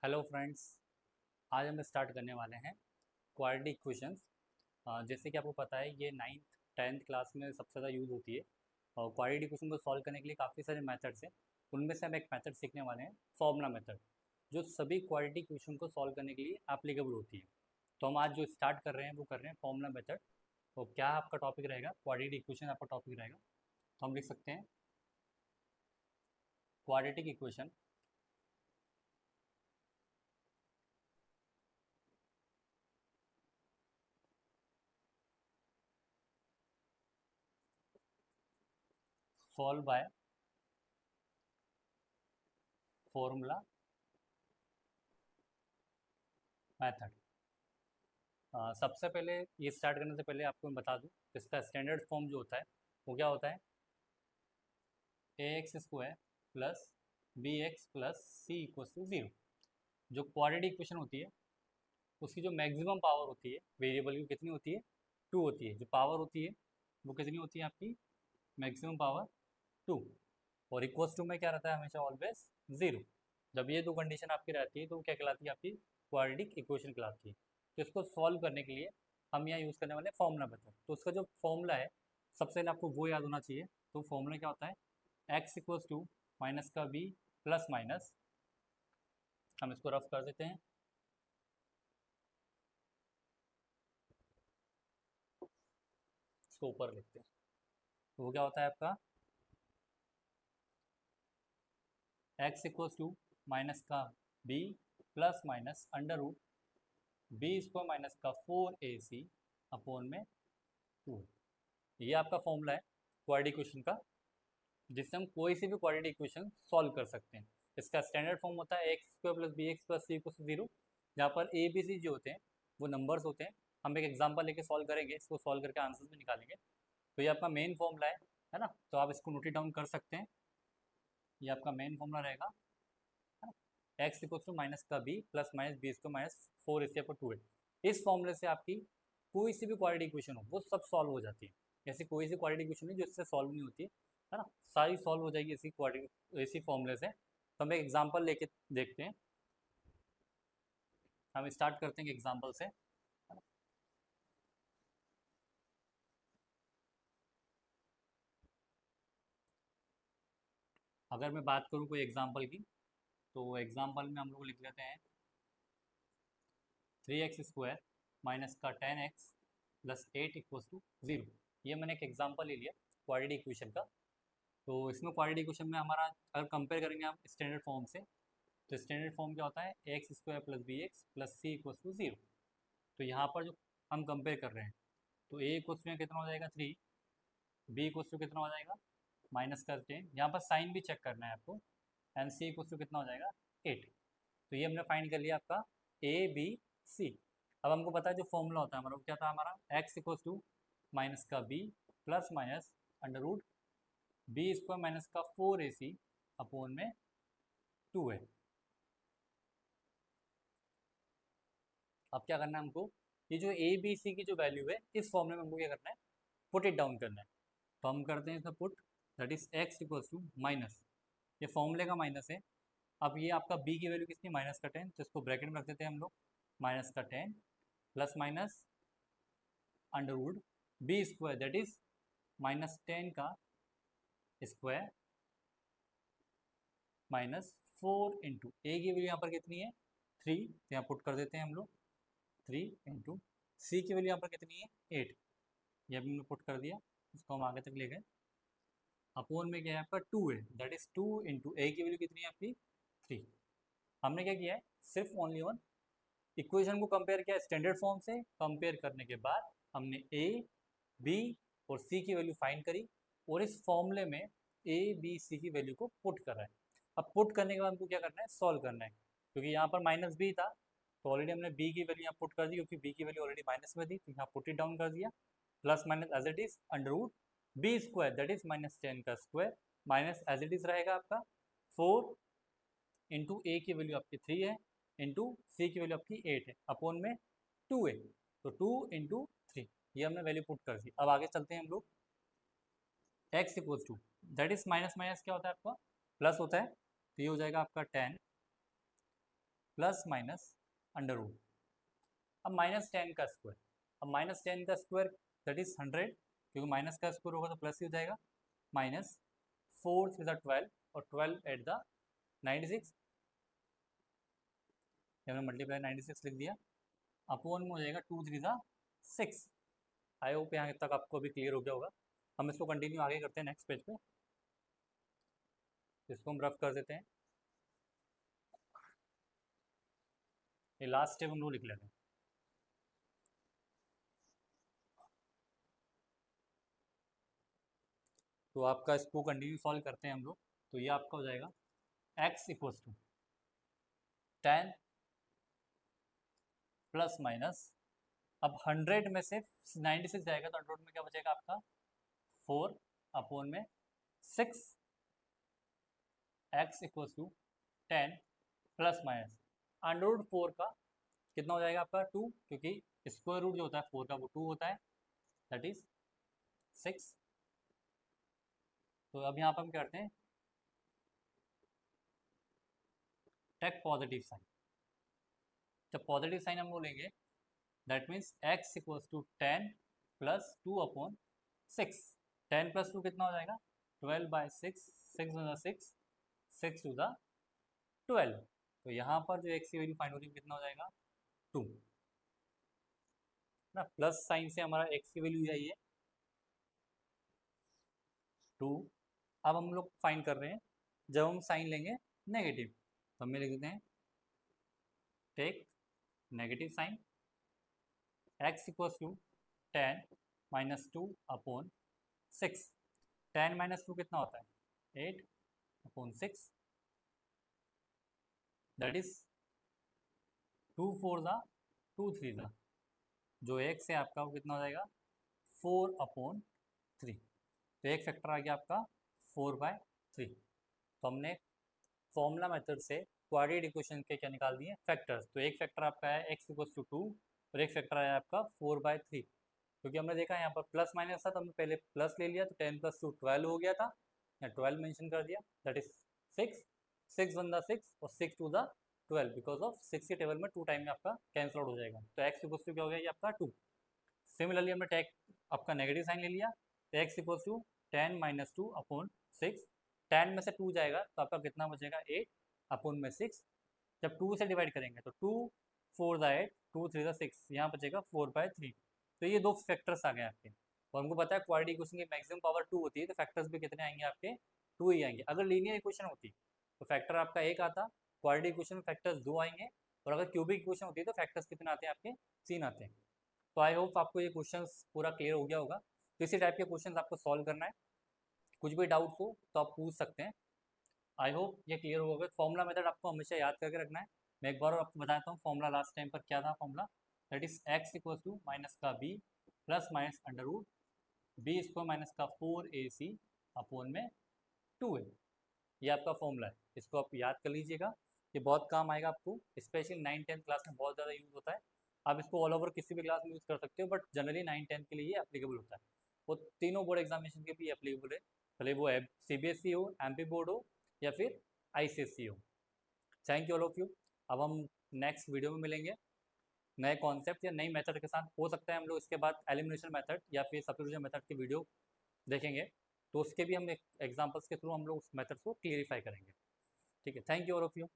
Hello friends. आज हम start करने वाले हैं क्वाड्रेटिक इक्वेशंस। जैसे कि आपको पता है ये 9th 10th क्लास में सबसे ज़्यादा यूज़ होती है। और क्वाड्रेटिक इक्वेशन को सॉल्व करने के लिए काफ़ी सारे मेथड्स हैं। उनमें से हम एक मेथड सीखने वाले हैं, फॉर्मूला मेथड, जो सभी क्वाड्रेटिक इक्वेशन को सॉल्व करने के लिए एप्लीकेबल होती है। तो हम आज जो स्टार्ट कर रहे हैं वो कर रहे हैं फॉर्मूला मेथड। तो क्या आपका टॉपिक रहेगा? क्वाड्रेटिक इक्वेशन आपका टॉपिक रहेगा। तो हम लिख सकते हैं quadratic equation solve by formula method. सबसे पहले ये स्टार्ट करने से पहले आपको मैं बता दूं, इसका स्टैंडर्ड फॉर्म जो होता है वो क्या होता है? A x square plus b x plus c equal to zero. जो क्वाड्रेटिक इक्वेशन होती है उसकी जो मैक्सिमम पावर होती है वेरिएबल की कितनी होती है? टू होती है। जो पावर होती है वो कितनी होती है आपकी? Maximum power two. और इक्वल्स टू में क्या रहता है? हमेशा ऑलवेज जीरो। जब ये दो कंडीशन आपकी रहती है तो वो क्या कहलाती है? आपकी क्वाड्रेटिक इक्वेशन कहलाती है। तो इसको सॉल्व करने के लिए हम यहाँ यूज़ करने वाले हैं फॉर्मूला मेथड। तो उसका जो फॉर्मूला है सबसे पहले आपको वो याद होना चाहिए। तो फॉर्मूला क्या होता है? एक्स इक्वल्स टू माइनस का बी प्लस माइनस, हम इसको रफ कर देते हैं। इसको ऊपर लिखते हैं। तो वो क्या होता है आपका? एक्स इक्वल्स टू माइनस का b plus minus under root b square minus का 4ac अपॉन में 2। ये आपका फॉर्मूला है क्वाड्रेटिक इक्वेशन का, जिससे हम कोई सी भी क्वाड्रेटिक इक्वेशन सॉल्व कर सकते हैं। इसका स्टैंडर्ड फॉर्म होता है x square plus b x plus c equal zero, जहाँ पर ए बी सी जो होते हैं वो नंबर्स होते हैं। हम एक एग्जांपल लेके सॉल्व करेंगे, इसको सॉल्व करके आंसर्स भी निकालेंगे। तो ये आपका मेन फॉर्मूला है ना? तो आप इसको नोट डाउन कर सकते हैं। ये आपका मेन फॉर्मूला रहेगा, है ना? एक्स इक्वल टू माइनस का b plus minus b square minus 4ac पर 2a। इस फॉर्मूले से आपकी कोई सी भी क्वाड्रेटिक इक्वेशन हो वो सब सॉल्व हो जाती है। ऐसी कोई सी क्वाड्रेटिक इक्वेशन नहीं जो इससे सॉल्व नहीं होती है ना? सारी सॉल्व हो जाएगी इसी क्वाड्रेटिक इसी फॉर्मूले से। तो हम एक एग्जांपल लेके देखते हैं। हम स्टार्ट करते हैं एग्जांपल से, है ना? अगर मैं बात करूँ कोई एग्जांपल की, तो एग्जांपल में हम लोग लिख लेते हैं 3x² माइनस का 10x plus 8 equals to zero. ये मैंने एक एग्जांपल ले लिया क्वाड्रेटिक इक्वेशन का। तो इसमें क्वाड्रेटिक इक्वेशन में हमारा अगर कंपेयर करेंगे हम स्टैंडर्ड फॉर्म से, तो स्टैंडर्ड फॉर्म क्या होता है? X square plus b x plus c equals to zero. तो यहाँ पर जो हम कंपेयर कर रहे हैं, तो ए इक्वल्स टू कितना हो जाएगा? 3। बी इक्वल्स टू कितना हो जाएगा? माइनस का 10। यहाँ पर साइन भी चेक करना है आपको। एंड सी इक्वल्स टू कितना हो जाएगा? 8। तो ये हमने फाइंड कर लिया आपका ए बी सी। अब हमको पता है जो फॉर्मूला होता है हमारा वो क्या था? हमारा एक्स इक्वल्स टू माइनस का b plus minus under root b square minus का 4ac अपॉन में 2 है। अब क्या करना है हमको? ये जो ए बी सी की जो वैल्यू है इस फॉर्मूले में हमको क्या करना है? पुट इट डाउन करना है। तो हम करते हैं इसमें put, that is x equals to minus, ये फॉर्मूले का माइनस है। अब ये आपका बी की वैल्यू कितनी? -10। तो इसको ब्रैकेट में रख देते हैं हम लोग। -10 plus minus under root b square that is -10 का स्क्वायर -4 इंटू ए की वैल्यू यहाँ पर कितनी है? 3। तो यहाँ पुट कर देते हैं हम लोग 3 इंटू सी की वैल्यू यहाँ पर कितनी है? 8। ये अभी हमने पुट कर दिया, इसको हम आगे तक ले गए। अपोन में क्या है आपका? 2 है, दैट इज 2 इंटू ए की वैल्यू कितनी है आपकी? 3। हमने क्या किया है? सिर्फ ओनली वन इक्वेशन को कंपेयर किया स्टैंडर्ड फॉर्म से। कंपेयर करने के बाद हमने ए बी और सी की वैल्यू फाइंड करी, और इस फॉर्मूले में ए बी सी की वैल्यू को पुट कर रहा है। अब पुट करने के बाद हमको क्या करना है? सॉल्व करना है। क्योंकि यहाँ पर माइनस बी था तो ऑलरेडी हमने बी की वैल्यू यहाँ पुट कर दी, क्योंकि बी की वैल्यू ऑलरेडी माइनस में थी तो यहाँ पुट इट डाउन कर दिया। Plus minus as it is under root b square that is -10 का square minus as it is रहेगा आपका 4 इंटू ए की वैल्यू आपकी 3 है इंटू सी की वैल्यू आपकी 8 है अपॉन में 2 है। तो 2 इंटू 3, ये हमने वैल्यू पुट कर दी। अब आगे चलते हैं हम लोग। X equals to that is minus minus क्या होता है आपका? प्लस होता है। तो ये हो जाएगा आपका 10 प्लस माइनस अंडर रूट। अब -10 का स्क्वायर, अब -10 का स्क्वायर दैट इज 100, क्योंकि माइनस का स्क्वायर होगा तो प्लस ही हो जाएगा। -4 3 12 और 12 एट द 96, हमने मल्टीप्लाई 96 लिख दिया, अपॉन में हो जाएगा 2 3 6। आई होप यहाँ तक आपको अभी क्लियर हो गया होगा। हम इसको कंटिन्यू आगे करते हैं नेक्स्ट पेज पे, इसको हम रफ कर देते हैं। ये लास्ट स्टेप हम लोग लिख लेते हैं। तो आपका इसको कंटिन्यू सॉल्व करते हैं हम लोग। तो ये आपका हो जाएगा x equals to 10 plus minus, अब 100 में से 96 जाएगा तो 100 में क्या बचेगा आपका 4 अपॉन में 6, x equals to 10 plus minus under root 4 का कितना हो जाएगा आपका 2, क्योंकि स्क्वायर रूट जो होता है 4 का वो 2 होता है, दैट इज 6। तो अब यहाँ पर हम क्या करते हैं, टेक पॉजिटिव साइन। जब पॉजिटिव साइन हम लोग लेंगे that means x equals to 10 plus 2 upon 6। 10 plus 2 कितना हो जाएगा 12/6, 6 × 6, 6 टू द 12। तो यहाँ पर जो x की वैल्यू फाइंड हो रही है कितना हो जाएगा 2 ना, प्लस साइन से हमारा x की वैल्यू यही है 2। अब हम लोग फाइंड कर रहे हैं जब हम साइन लेंगे नेगेटिव, तो हमें लिख देते हैं take negative sign, x equals to 10 minus 2 upon 6। 10 minus 2 कितना होता है 8 अपॉन 6, दैट इज 2 4 2 3 जो x है आपका वो कितना हो जाएगा 4 अपॉन 3। तो एक फैक्टर आ गया आपका 4/3। तो हमने फॉर्मूला मेथड से क्वाड्रेटिक इक्वेशन के क्या निकाल दिए फैक्टर्स। तो एक फैक्टर आपका है x इक्वल्स टू 2 और एक फैक्टर आया आपका 4/3, क्योंकि हमने देखा यहाँ पर प्लस माइनस था तो हमने पहले प्लस ले लिया, तो 10 प्लस 2 12 हो गया था, या 12 मेंशन कर दिया, दैट इज 6, 6 1 6 और 6 2 12, बिकॉज ऑफ 6 के टेबल में 2 टाइम में आपका कैंसल आउट हो जाएगा। तो x इक्वल्स टू क्या हो गया ये आपका 2। सिमिलरली हमने टेक आपका नेगेटिव साइन ले लिया, तो x equals to 10 minus 2 upon 6। 10 में से 2 जाएगा तो आपका कितना बचेगा 8 अपॉन में 6। जब 2 से डिवाइड करेंगे तो 2 4 8, 2 3 6, यहाँ बचेगा 4/3। तो ये दो फैक्टर्स आ गए आपके, और हमको पता है क्वाड्रेटिक इक्वेशन की मैक्सिमम पावर 2 होती है, तो फैक्टर्स भी कितने आएंगे आपके 2 ही आएंगे। अगर लीनियर इक्वेशन होती तो फैक्टर आपका 1 आता, क्वाड्रेटिक इक्वेशन में फैक्टर्स 2 आएंगे, और अगर क्यूबिक इक्वेशन होती है तो फैक्टर्स कितने आते हैं आपके 3 आते हैं। तो आई होप आपको ये क्वेश्चन पूरा क्लियर हो गया होगा। तो इसी टाइप के क्वेश्चन आपको सॉल्व करना है, कुछ भी डाउट्स हो तो आप पूछ सकते हैं। आई होप ये क्लियर हो गया। फॉर्मूला मेथड आपको हमेशा याद करके रखना है। मैं एक बार आपको बताता हूँ फॉर्मूला लास्ट टाइम पर क्या था formula, that is x equal to minus का b plus minus under root b square minus का 4ac अपॉन में 2a। ये आपका फॉर्मूला है, इसको आप याद कर लीजिएगा, ये बहुत काम आएगा आपको, स्पेशली 9-10 क्लास में बहुत ज़्यादा यूज़ होता है। आप इसको ऑल ओवर किसी भी क्लास में यूज़ कर सकते हो, बट जनरली 9-10 के लिए ये एप्लीकेबल होता है। वो तीनों बोर्ड एग्जामिनेशन के भी एप्लीकेबल है, भले वो CBSE हो, MP बोर्ड हो या फिर ICSE हो। Thank you all of you. अब हम नेक्स्ट वीडियो में मिलेंगे नए कॉन्सेप्ट या नई मेथड के साथ। हो सकता है हम लोग इसके बाद एलिमिनेशन मेथड या फिर सब्स्टिट्यूशन मेथड की वीडियो देखेंगे, तो उसके भी हम एग्जाम्पल्स के थ्रू हम लोग उस मेथड्स को क्लियरिफाई करेंगे। ठीक है, thank you all of you.